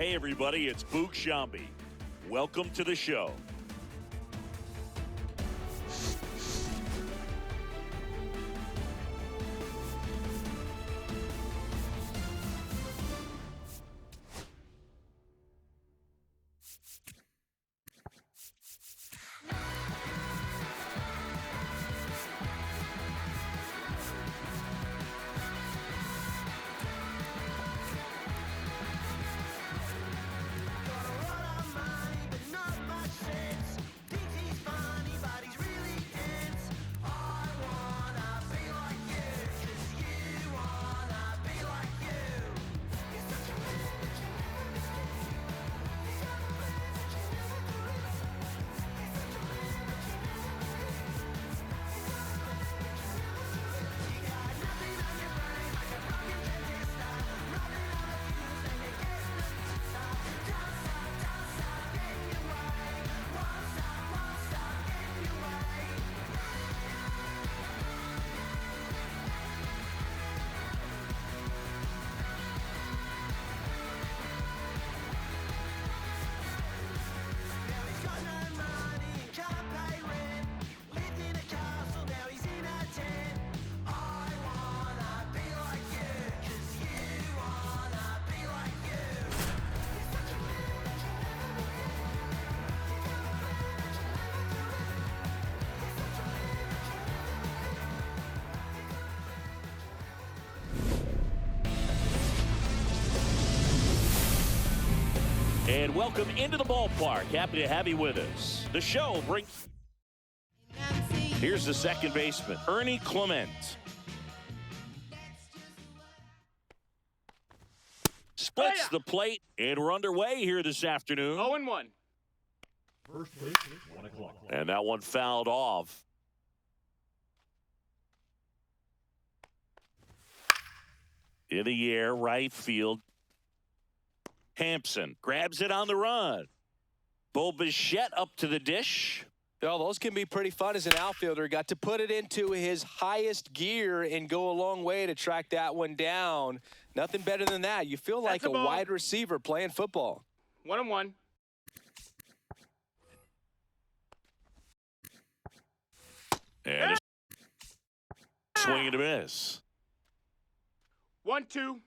Hey everybody, it's Boog Shambi. Welcome to the show. And welcome into the ballpark. Happy to have you with us. The show brings... Here's the second baseman, Ernie Clement. Splits the plate, and we're underway here this afternoon. 0-1. First pitch, 1 o'clock. And that one fouled off. In the air, right field. Hampson grabs it on the run. Bo Bichette up to the dish. Oh, those can be pretty fun as an outfielder. Got to put it into his highest gear and go a long way to track that one down. Nothing better than that. You feel like a wide receiver playing football. 1-1. And a swing and a miss. 1-2.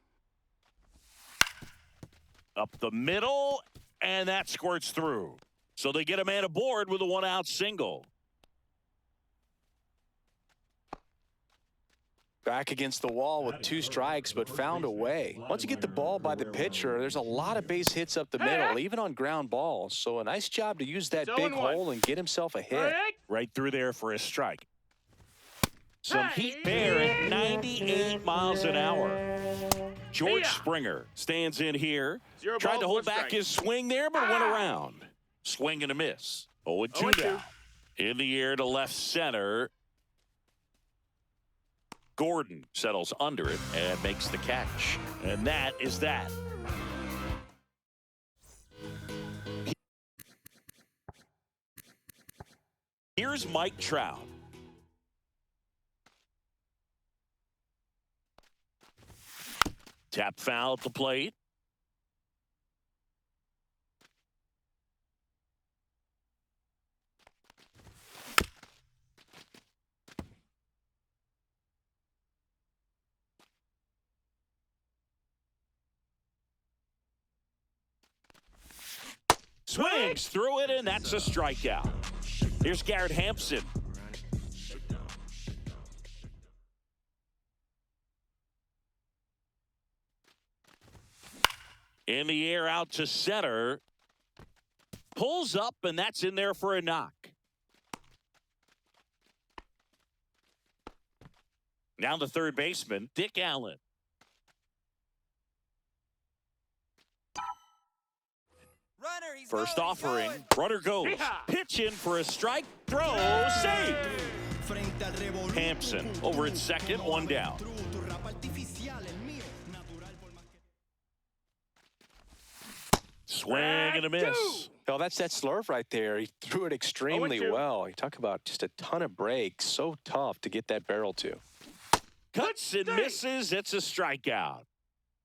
Up the middle, and that squirts through. So they get a man aboard with a one-out single. Back against the wall with 2 strikes, but found a way. Once you get the ball by the pitcher, there's a lot of base hits up the middle, even on ground balls. So a nice job to use that big hole and get himself a hit. Right through there for a strike. Some heat there at 98 miles an hour. George Springer stands in here. Tried to hold back his swing there, but went around. Swing and a miss. 0-2 now. In the air to left center. Gordon settles under it and makes the catch. And that is that. Here's Mike Trout. Tap foul at the plate. Swings through it, and that's a strikeout. Here's Garrett Hampson. In the air out to center. Pulls up, and that's in there for a knock. Now the third baseman, Dick Allen. First offering, runner goes. Pitch in for a strike, throw, save. Hampson over at second, one down. Swing and a miss. Oh, that's that slurve right there. He threw it extremely well. You talk about just a ton of breaks. So tough to get that barrel to. Cuts and misses. It's a strikeout.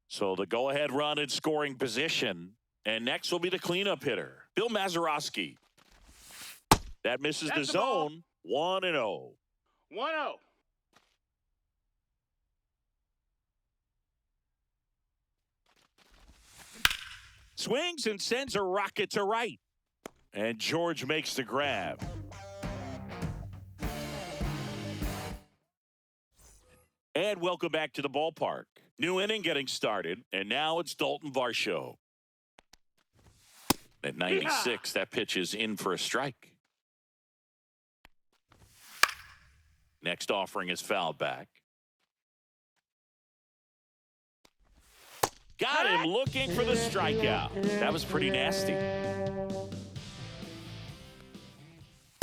So the go-ahead run in scoring position And next will be the cleanup hitter, Bill Mazeroski. That misses the zone. 1-0. 1-0. Swings and sends a rocket to right. And George makes the grab. And welcome back to the ballpark. New inning getting started, and now it's Dalton Varsho. At 96, that pitch is in for a strike. Next offering is fouled back. Got him looking for the strikeout. That was pretty nasty.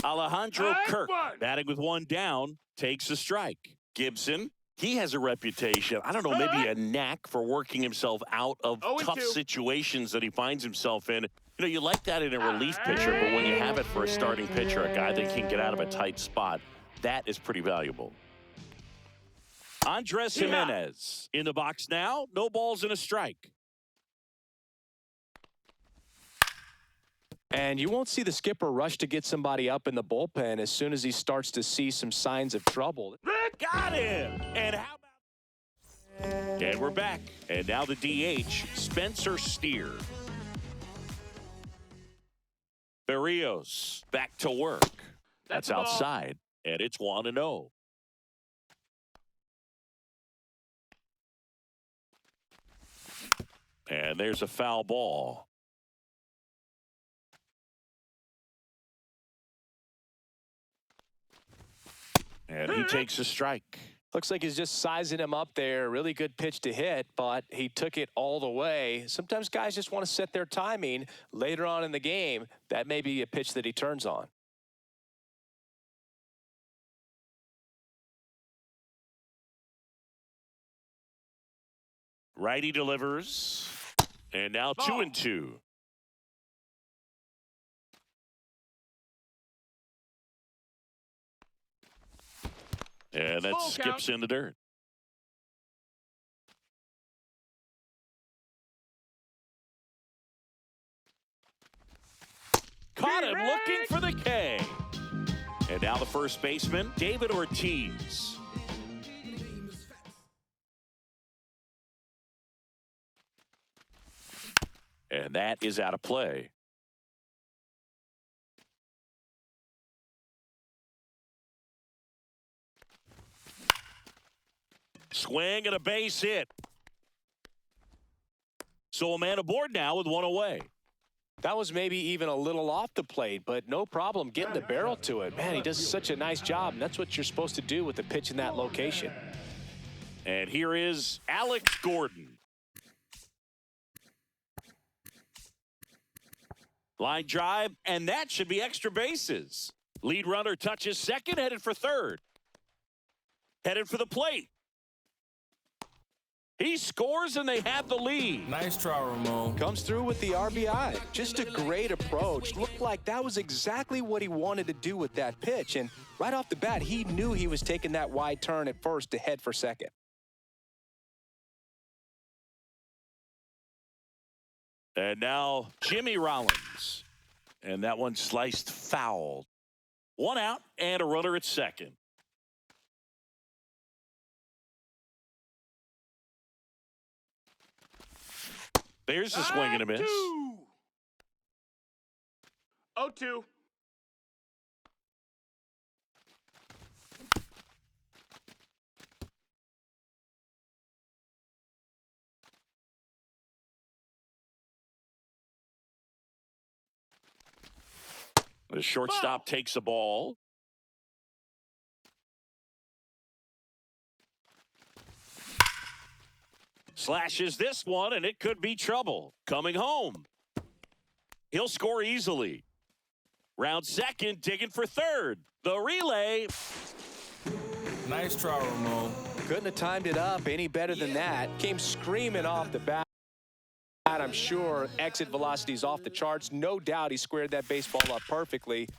Alejandro Kirk, batting with one down, takes a strike. Gibson, he has a reputation, I don't know, maybe a knack for working himself out of tough situations that he finds himself in. You know, you like that in a relief pitcher, but when you have it for a starting pitcher, a guy that can get out of a tight spot, that is pretty valuable. Andres Jimenez in the box now. No balls and a strike. And you won't see the skipper rush to get somebody up in the bullpen as soon as he starts to see some signs of trouble. Got him. And how about... And we're back. And now the DH, Spencer Steer. Berrios back to work. That's outside. And it's 1-0. And there's a foul ball. And he takes a strike. Looks like he's just sizing him up there. Really good pitch to hit, but he took it all the way. Sometimes guys just want to set their timing later on in the game. That may be a pitch that he turns on. Righty delivers. And now 2-2. And that skips in the dirt. Caught him looking for the K. And now the first baseman, David Ortiz. And that is out of play. Swing and a base hit. So a man aboard now with one away. That was maybe even a little off the plate, but no problem getting the barrel to it. Man, he does such a nice job, and that's what you're supposed to do with a pitch in that location. And here is Alex Gordon. Line drive, and that should be extra bases. Lead runner touches second, headed for third. Headed for the plate. He scores, and they have the lead. Nice try, Ramon. Comes through with the RBI. Just a great approach. Looked like that was exactly what he wanted to do with that pitch. And right off the bat, he knew he was taking that wide turn at first to head for second. And now Jimmy Rollins. And that one sliced foul. One out and a runner at second. There's a swing and a miss. 0-2. The shortstop takes a ball. Slashes this one, and it could be trouble. Coming home. He'll score easily. Round second, digging for third. The relay. Nice try, Ramon. Couldn't have timed it up any better than that. Came screaming off the bat. I'm sure exit velocity's off the charts. No doubt he squared that baseball up perfectly.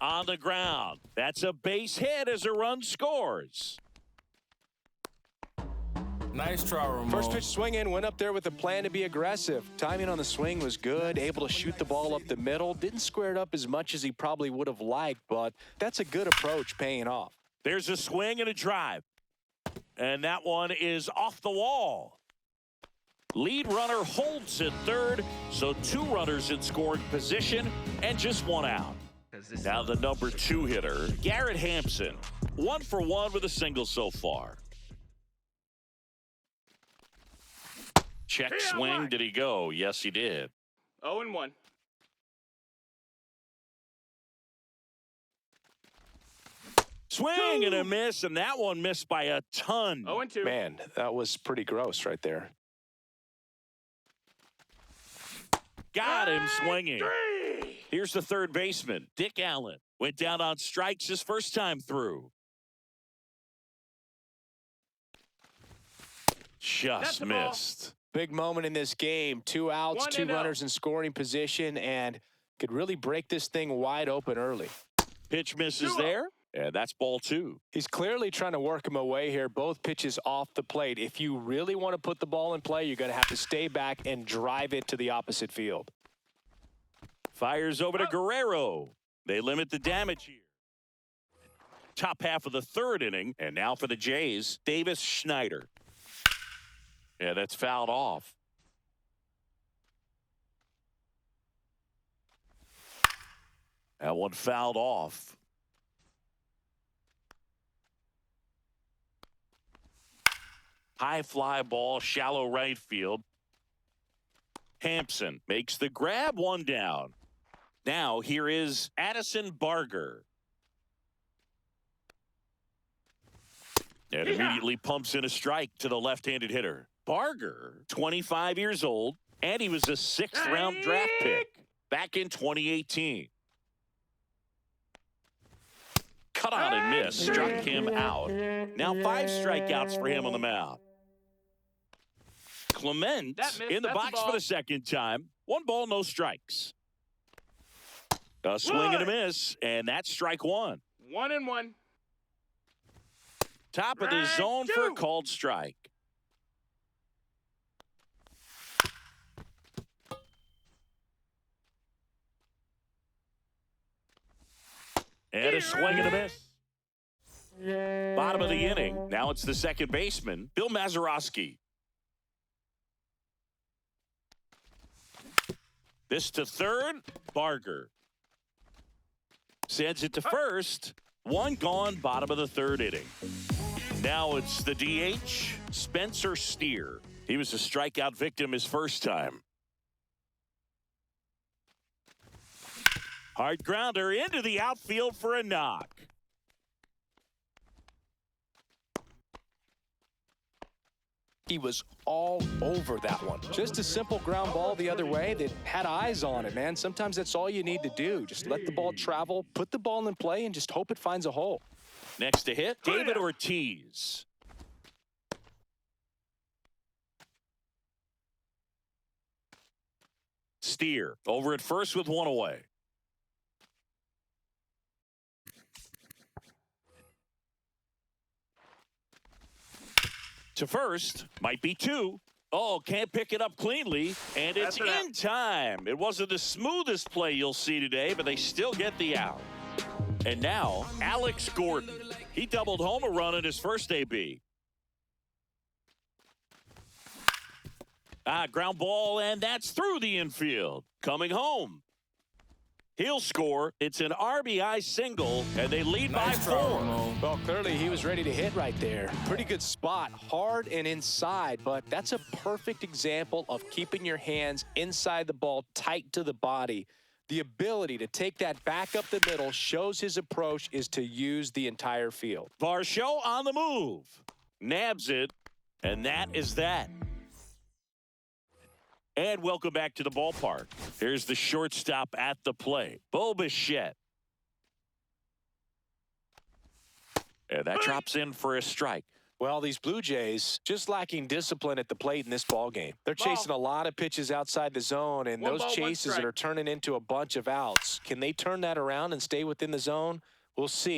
On the ground. That's a base hit as a run scores. Nice try, Ramon. First pitch swing in, went up there with a plan to be aggressive. Timing on the swing was good, able to shoot the ball up the middle. Didn't square it up as much as he probably would have liked, but that's a good approach paying off. There's a swing and a drive. And that one is off the wall. Lead runner holds at third, so 2 runners in scoring position and just 1 out. Now the number 2 hitter, Garrett Hampson. 1 for 1 with a single so far. Check swing. Did he go? Yes, he did. 0-1. Swing and a miss, and that one missed by a ton. 0-2. Man, that was pretty gross right there. Got him swinging. Here's the third baseman, Dick Allen. Went down on strikes his first time through. Just missed. Big moment in this game. 2 outs, 2 runners in scoring position, and could really break this thing wide open early. Pitch misses there, and that's ball 2. He's clearly trying to work him away here. Both pitches off the plate. If you really want to put the ball in play, you're going to have to stay back and drive it to the opposite field. Fires over to Guerrero. They limit the damage here. Top half of the 3rd inning, and now for the Jays, Davis Schneider. Yeah, that's fouled off. That one fouled off. High fly ball, shallow right field. Hampson makes the grab, 1 down. Now here is Addison Barger. And immediately pumps in a strike to the left-handed hitter. Barger, 25 years old, and he was a 6th-round draft pick back in 2018. Cut on and miss, struck him out. Now 5 strikeouts for him on the mound. Clement in the box for the 2nd time. 1 ball, no strikes. A swing and a miss, and that's strike 1. 1-1. Top of the zone for a called strike. And a swing and a miss. Bottom of the inning. Now it's the 2nd baseman, Bill Mazeroski. This to 3rd, Barger. Sends it to 1st. 1 gone, bottom of the 3rd inning. Now it's the DH, Spencer Steer. He was a strikeout victim his first time. Hard grounder into the outfield for a knock. He was all over that one. Just a simple ground ball the other way that had eyes on it, man. Sometimes that's all you need to do. Just let the ball travel, put the ball in play, and just hope it finds a hole. Next to hit, David Ortiz. Steer over at first with 1 away. To first, might be 2. Oh, can't pick it up cleanly, and it's in time. It wasn't the smoothest play you'll see today, but they still get the out. And now, Alex Gordon. He doubled home a run in his first AB. Ground ball, and that's through the infield. Coming home. He'll score. It's an RBI single, and they lead by 4. Well, clearly he was ready to hit right there. Pretty good spot, hard and inside, but that's a perfect example of keeping your hands inside the ball, tight to the body. The ability to take that back up the middle shows his approach is to use the entire field. Varsho on the move. Nabs it, and that is that. And welcome back to the ballpark. Here's the shortstop at the plate, Bo Bichette. And that drops in for a strike. Well, these Blue Jays just lacking discipline at the plate in this ball game. They're chasing a lot of pitches outside the zone, and those chases that are turning into a bunch of outs. Can they turn that around and stay within the zone? We'll see.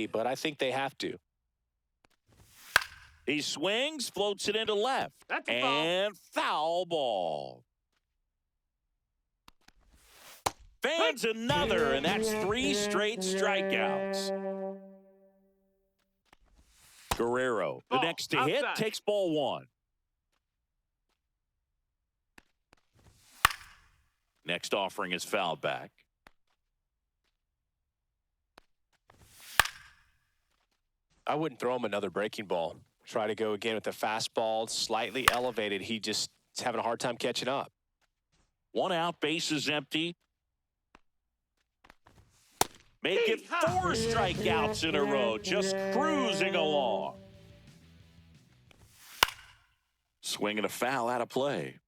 be, but I think they have to. He swings, floats it into left. That's a ball. And foul ball. Fans another, and that's 3 straight strikeouts. Guerrero, the Ball, next to hit, outside. takes ball 1. Next offering is fouled back. I wouldn't throw him another breaking ball. Try to go again with the fastball, slightly elevated. He just is having a hard time catching up. 1 out, bases empty. Make it 4 strikeouts in a row, just cruising along. Swinging a foul out of play.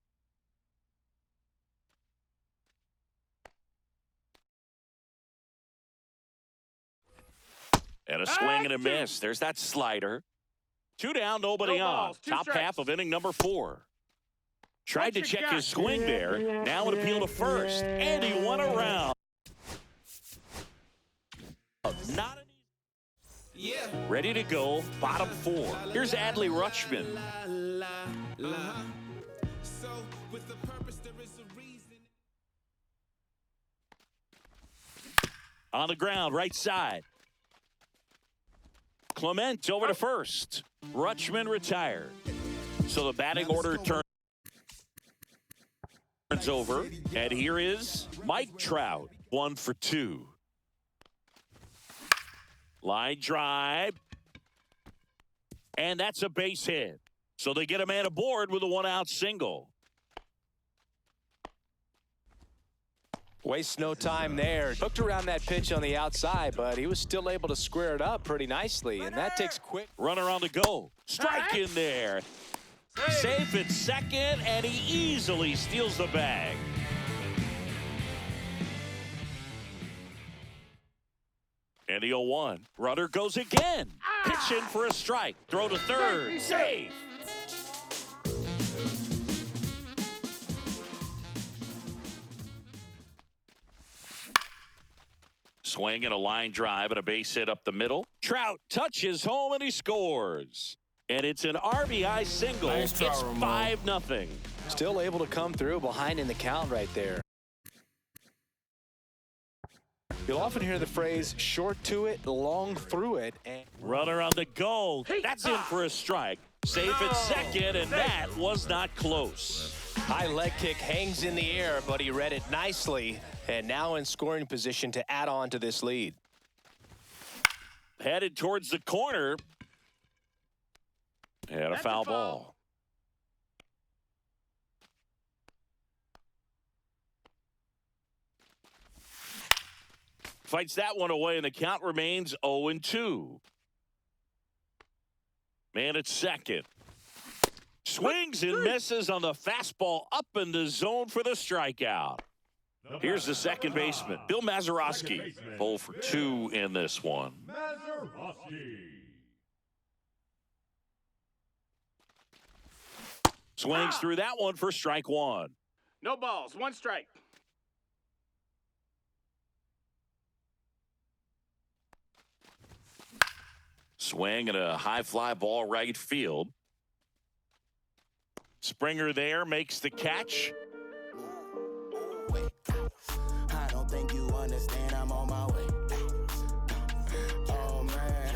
And a swing and a miss. There's that slider. 2 down, nobody No on. balls, 2 Top strikes. half of inning number 4. Tried to What you check got? his swing there. Now it appealed to first. And he went around. Not an ready to go, bottom 4. Here's Adley Rutschman. On the ground, right side. Clement over to first. Rutschman retired. So the batting order turns over. And here is Mike Trout, 1 for 2. Line drive. And that's a base hit. So they get a man aboard with a 1-out single. Wastes no time there. Hooked around that pitch on the outside, but he was still able to square it up pretty nicely, and that takes quick. Runner on the go. Strike in there. Safe at second, and he easily steals the bag. And the 0-1. Runner goes again. Pitch in for a strike. Throw to third. Safe. Swing and a line drive and a base hit up the middle. Trout touches home and he scores. And it's an RBI single. Nice try, It's Ramon. 5-0. Still able to come through behind in the count right there. You'll often hear the phrase, short to it, long through it. And Runner on the go. That's in for a strike. Safe at second, and that was not close. high leg kick hangs in the air, but he read it nicely. And now in scoring position to add on to this lead. Headed towards the corner. And a foul ball. Fights that one away, and the count remains 0-2. Man at second. Swings and misses on the fastball up in the zone for the strikeout. Here's the second baseman, Bill Mazeroski. 0 for 2 in this one. Mazeroski. Swings through that one for strike 1. No balls, 1 strike. Swing and a high fly ball right field. Springer there makes the catch. I don't think you understand, I'm on my way. Oh, man.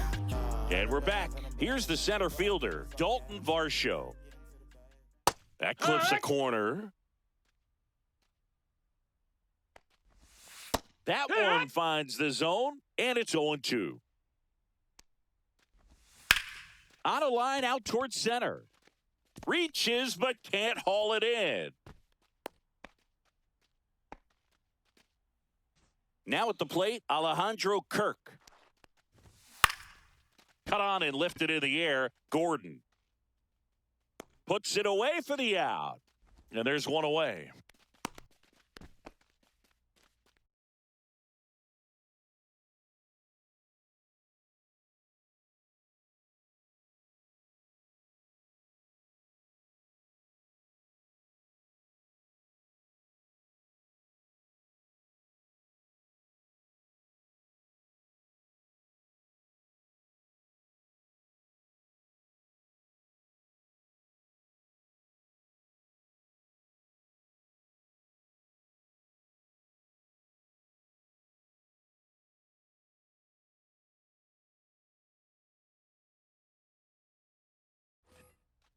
And we're back. Here's the center fielder, Dalton Varsho. That clips a corner. That one finds the zone, and it's 0-2. On a line out towards center. Reaches, but can't haul it in. Now at the plate, Alejandro Kirk. Cut on and lifted in the air, Gordon. Puts it away for the out. And there's one away.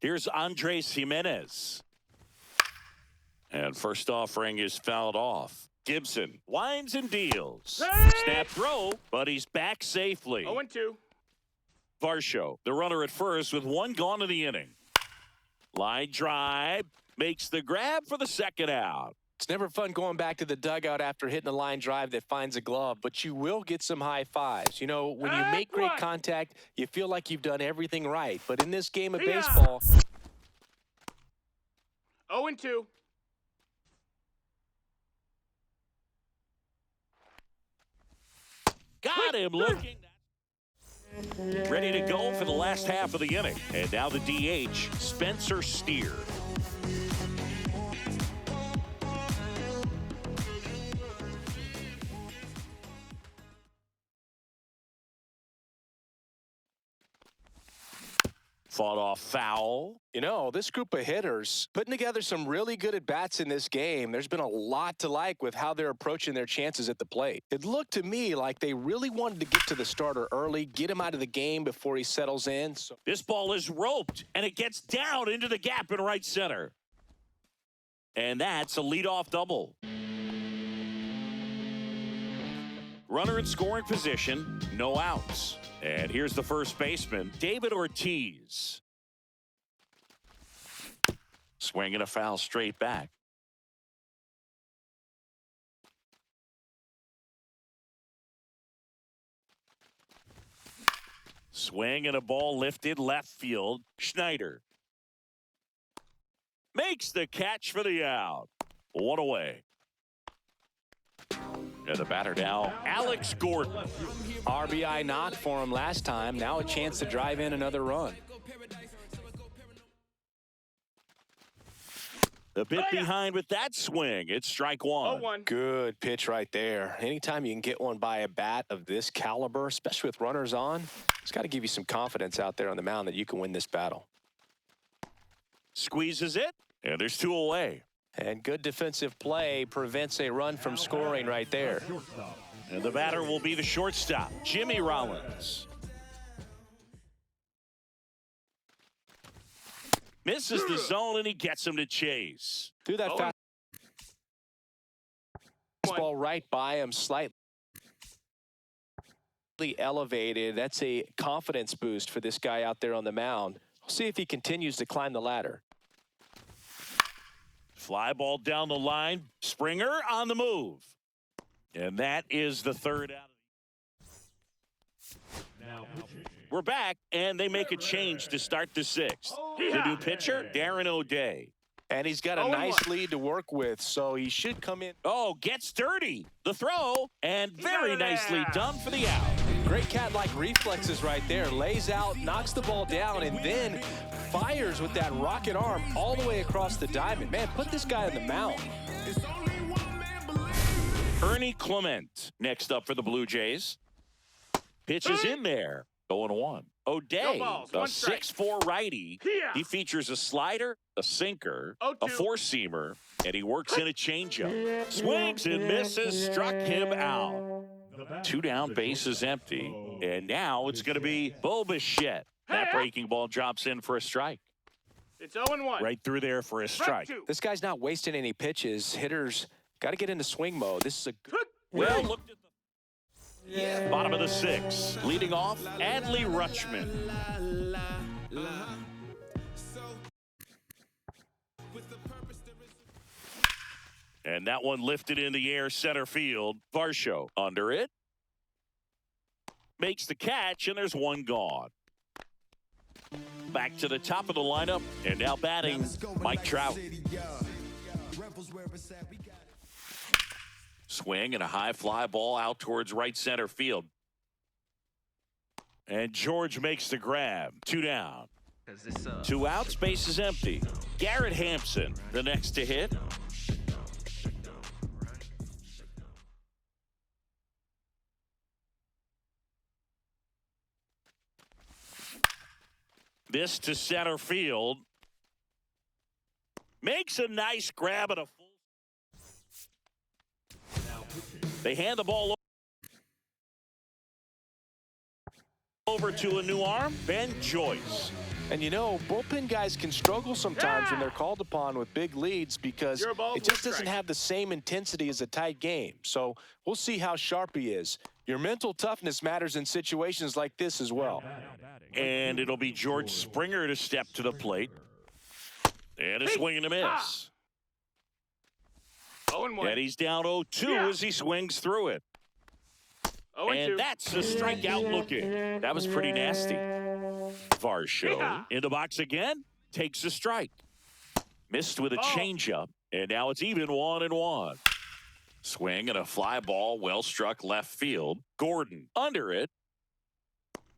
Here's Andres Jimenez. And first offering is fouled off. Gibson winds and deals. Snap throw, but he's back safely. 0-2. Varsho, the runner at first with one gone in the inning. Line drive, makes the grab for the second out. It's never fun going back to the dugout after hitting a line drive that finds a glove, but you will get some high fives. You know, when you make great contact, you feel like you've done everything right. But in this game of baseball... 0-2. Got him looking. Ready to go for the last half of the inning. And now the DH, Spencer Steer. Fought off foul. You know, this group of hitters putting together some really good at-bats in this game. There's been a lot to like with how they're approaching their chances at the plate. It looked to me like they really wanted to get to the starter early, get him out of the game before he settles in. So this ball is roped, and it gets down into the gap in right center. And that's a leadoff double. Runner in scoring position, no outs. And here's the first baseman, David Ortiz. Swinging a foul straight back. Swing and a ball lifted left field. Schneider makes the catch for the out. One away. And the batter now, Alex Gordon. RBI knock for him last time. Now a chance to drive in another run. A bit behind with that swing. It's strike one. 0-1. Good pitch right there. Anytime you can get one by a bat of this caliber, especially with runners on, it's got to give you some confidence out there on the mound that you can win this battle. Squeezes it, and there's two away. And good defensive play prevents a run from scoring right there. And the batter will be the shortstop, Jimmy Rollins. Misses the zone, and he gets him to chase. Threw that fastball right by him, slightly elevated. That's a confidence boost for this guy out there on the mound. We'll see if he continues to climb the ladder. Fly ball down the line. Springer on the move. And that is the third out. We're back, and they make a change to start the sixth. The new pitcher, Darren O'Day. And he's got a nice lead to work with, so he should come in. Oh, gets dirty. The throw, and very nicely done for the out. Great cat-like reflexes right there. Lays out, knocks the ball down, and then fires with that rocket arm all the way across the diamond. Man, put this guy on the mound. Ernie Clement next up for the Blue Jays. Pitches in there. 0-1. O'Day, a 6'4" righty. He features a slider, a sinker, a four-seamer, and he works in a changeup. Swings and misses, struck him out. Two down, bases empty. And now it's going to be Bo Bichette. That breaking ball drops in for a strike. It's 0-1. Right through there for a strike. This guy's not wasting any pitches. Hitters got to get into swing mode. This is a good. Well, looked at the bottom of the sixth. Leading off, Adley Rutschman. And that one lifted in the air center field. Varsho under it. Makes the catch, and there's one gone. Back to the top of the lineup, and now batting, Mike Trout. Swing and a high fly ball out towards right center field. And George makes the grab. Two down. Two outs, base is empty. Garrett Hampson, the next to hit. This to center field. Makes a nice grab at a full. They hand the ball over to a new arm, Ben Joyce. And you know, bullpen guys can struggle sometimes when they're called upon with big leads because it just doesn't have the same intensity as a tight game. So we'll see how sharp he is. Your mental toughness matters in situations like this as well. And it'll be George Springer to step to the plate. And a swing and a miss. 0-1. And he's down 0-2 as he swings through it. 0-2. And that's a strikeout looking. That was pretty nasty. Varsho in the box again, takes a strike. Missed with a changeup, and now it's even 1-1. Swing and a fly ball, well struck left field. Gordon under it,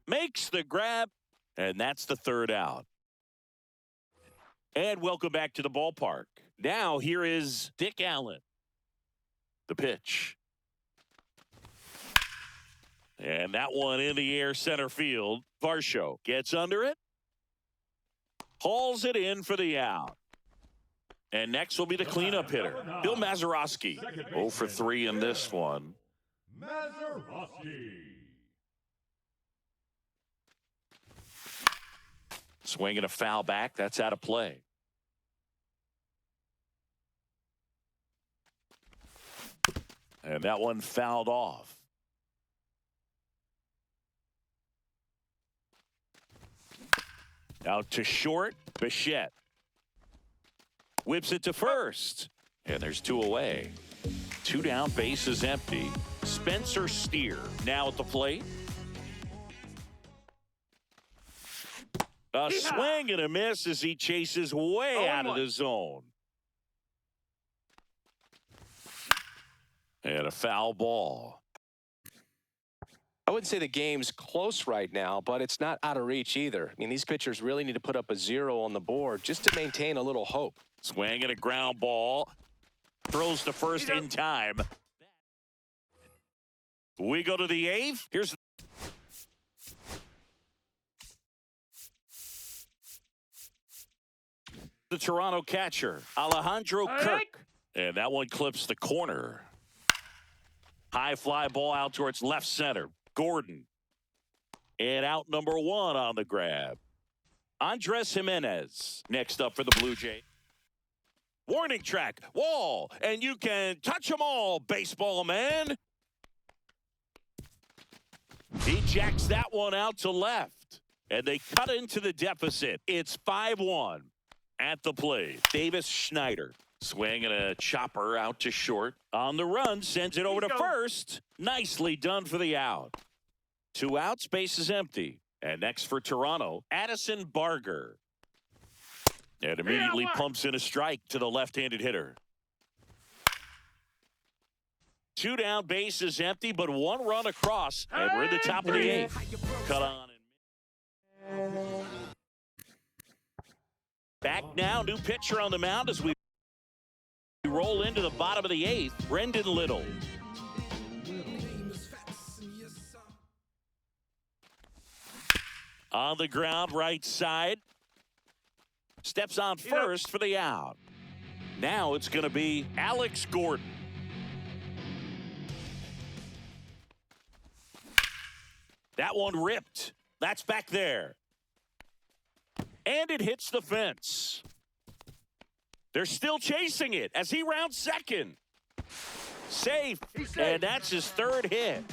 makes the grab, and that's the third out. And welcome back to the ballpark. Now here is Dick Allen. The pitch. And that one in the air center field. Varsho gets under it. Hauls it in for the out. And next will be the cleanup hitter, Bill Mazeroski. 0 for 3 in this one. Mazeroski. Swinging a foul back. That's out of play. And that one fouled off. Out to short, Bichette. Whips it to first. And there's 2 away. 2 down, base is empty. Spencer Steer now at the plate. A swing and a miss as he chases way out of the zone. And a foul ball. I wouldn't say the game's close right now, but it's not out of reach either. I mean, these pitchers really need to put up a 0 on the board just to maintain a little hope. Swing and a ground ball. Throws to first in time. We go to the 8th. Here's the Toronto catcher, Alejandro Kirk. And that one clips the corner. High fly ball out towards left center. Gordon. And out number 1 on the grab. Andres Jimenez next up for the Blue Jays. Warning track, wall, and you can touch them all, baseball man. He jacks that one out to left, and they cut into the deficit. It's 5-1 at the plate. Davis Schneider. Swing and a chopper out to short. On the run, sends it over to first. Nicely done for the out. 2 outs, base is empty. And next for Toronto, Addison Barger. And immediately pumps in a strike to the left-handed hitter. 2 down, base is empty, but 1 run across. And we're in the top of the 8th. Cut on. Back now, new pitcher on the mound as we roll into the bottom of the 8th. Brendan Little. On the ground, right side. Steps on first for the out. Now it's going to be Alex Gordon. That one ripped. That's back there. And it hits the fence. They're still chasing it as he rounds second. Safe. And that's his 3rd hit.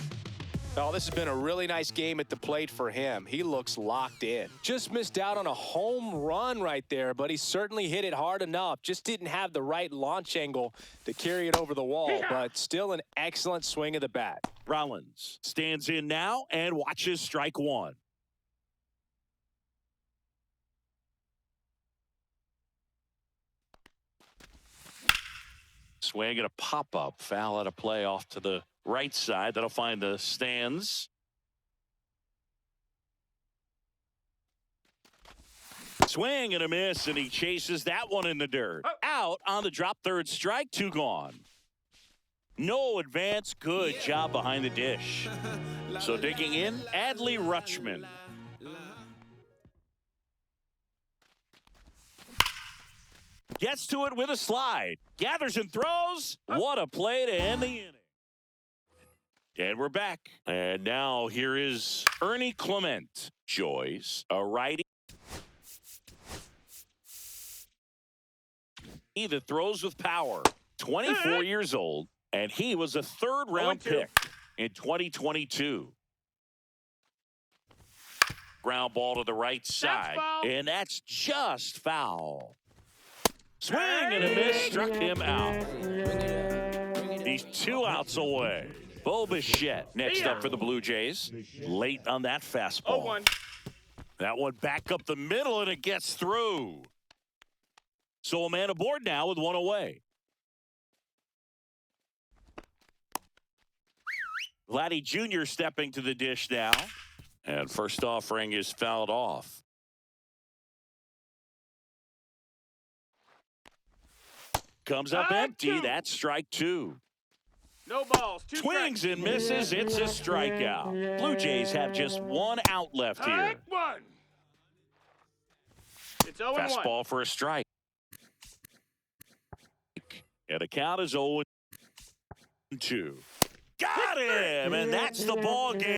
Oh, this has been a really nice game at the plate for him. He looks locked in. Just missed out on a home run right there, but he certainly hit it hard enough. Just didn't have the right launch angle to carry it over the wall, but still an excellent swing of the bat. Rollins stands in now and watches strike 1. Swing and a pop-up. Foul out of play off to the right side. That'll find the stands. Swing and a miss, and he chases that one in the dirt. Out on the drop, 3rd strike, 2 gone. No advance. Good job behind the dish. So digging in, Adley Rutschman. Gets to it with a slide. Gathers and throws. What a play to end the inning. And we're back. And now here is Ernie Clement. Joyce, a righty. He that throws with power. 24 years old, and he was a third-round pick in 2022. Ground ball to the right side, and that's just foul. Swing and a miss, struck him out. He's 2 outs away. Bo Bichette next up for the Blue Jays. Late on that fastball. 0-1. That one back up the middle, and it gets through. So a man aboard now with 1 away. Vladdy Jr. stepping to the dish now. And first offering is fouled off. Comes up empty. That's strike 2. No balls. 2 Swings strikes. and misses. It's a strikeout. Blue Jays have just 1 out left here. Strike 1. It's 0-1. Fastball for a strike. And the count is 0-2. Got him, and that's the ball game.